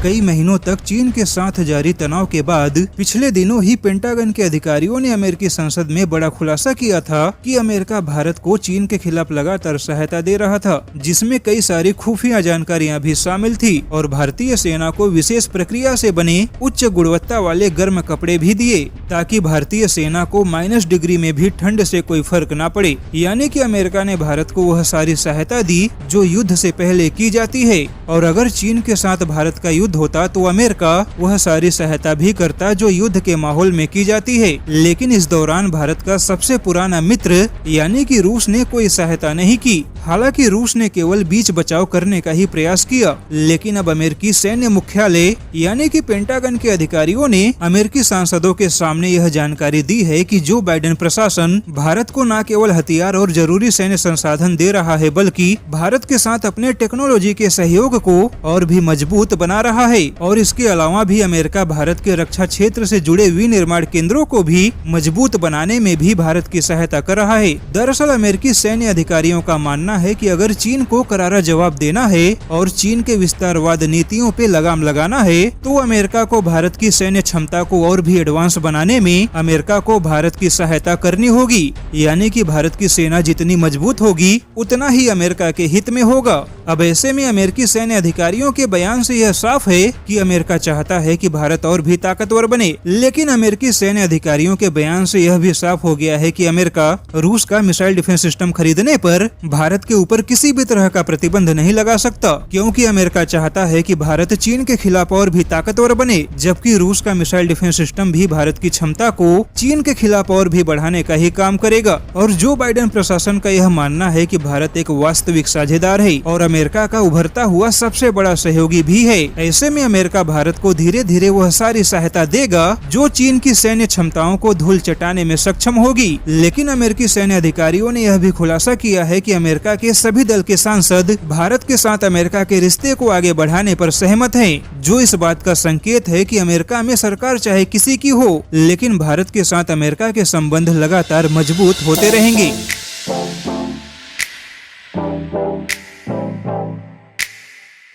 कई महीनों तक चीन के साथ जारी तनाव के बाद पिछले दिनों ही पेंटागन के अधिकारियों ने अमेरिकी संसद में बड़ा खुलासा किया था कि अमेरिका भारत को चीन के खिलाफ लगातार सहायता दे रहा था, जिसमें कई सारी खुफिया जानकारियां भी शामिल थी और भारतीय सेना को विशेष प्रक्रिया से बने उच्च गुणवत्ता वाले गर्म कपड़े भी दिए ताकि भारतीय सेना को -डिग्री में भी ठंड से कोई फर्क न पड़े। यानी कि अमेरिका ने भारत को वह सारी सहायता दी जो युद्ध से पहले की जाती है, और अगर चीन के साथ भारत का युद्ध होता तो अमेरिका वह सारी सहायता भी करता जो युद्ध के माहौल में की जाती है। लेकिन इस दौरान भारत का सबसे पुराना मित्र यानी कि रूस ने कोई सहायता नहीं की। हालांकि रूस ने केवल बीच बचाव करने का ही प्रयास किया, लेकिन अब अमेरिकी सैन्य मुख्यालय यानी कि पेंटागन के अधिकारियों ने अमेरिकी सांसदों के सामने यह जानकारी दी है कि जो बाइडेन प्रशासन भारत को न केवल हथियार और जरूरी सैन्य संसाधन दे रहा है, बल्कि भारत के साथ अपने टेक्नोलॉजी के सहयोग को और भी मजबूत बना रहा है। और इसके अलावा भी अमेरिका भारत के रक्षा क्षेत्र से जुड़े विनिर्माण केंद्रों को भी मजबूत बनाने में भी भारत की सहायता कर रहा है। दरअसल अमेरिकी सैन्य अधिकारियों का मानना है कि अगर चीन को करारा जवाब देना है और चीन के विस्तारवाद नीतियों पे लगाम लगाना है, तो अमेरिका को भारत की सैन्य क्षमता को और भी एडवांस बनाने में अमेरिका को भारत की सहायता करनी होगी। यानी कि भारत की सेना जितनी मजबूत होगी उतना ही अमेरिका के हित में होगा। अब ऐसे में अमेरिकी सैन्य अधिकारियों के बयान से यह साफ है कि अमेरिका चाहता है कि भारत और भी ताकतवर बने। लेकिन अमेरिकी सैन्य अधिकारियों के बयान से यह भी साफ हो गया है कि अमेरिका रूस का मिसाइल डिफेंस सिस्टम खरीदने पर भारत के ऊपर किसी भी तरह का प्रतिबंध नहीं लगा सकता, क्योंकि अमेरिका चाहता है कि भारत चीन के खिलाफ और भी ताकतवर बने, जबकि रूस का मिसाइल डिफेंस सिस्टम भी भारत की क्षमता को चीन के खिलाफ और भी बढ़ाने का ही काम करेगा। और जो बाइडेन प्रशासन का यह मानना है कि भारत एक वास्तविक साझेदार है और अमेरिका का उभरता हुआ सबसे बड़ा सहयोगी भी है। ऐसे में अमेरिका भारत को धीरे धीरे वह सारी सहायता देगा जो चीन की सैन्य क्षमताओं को धूल चटाने में सक्षम होगी। लेकिन अमेरिकी सैन्य अधिकारियों ने यह भी खुलासा किया है कि अमेरिका के सभी दल के सांसद भारत के साथ अमेरिका के रिश्ते को आगे बढ़ाने पर सहमत हैं, जो इस बात का संकेत है कि अमेरिका में सरकार चाहे किसी की हो, लेकिन भारत के साथ अमेरिका के संबंध लगातार मजबूत होते रहेंगे।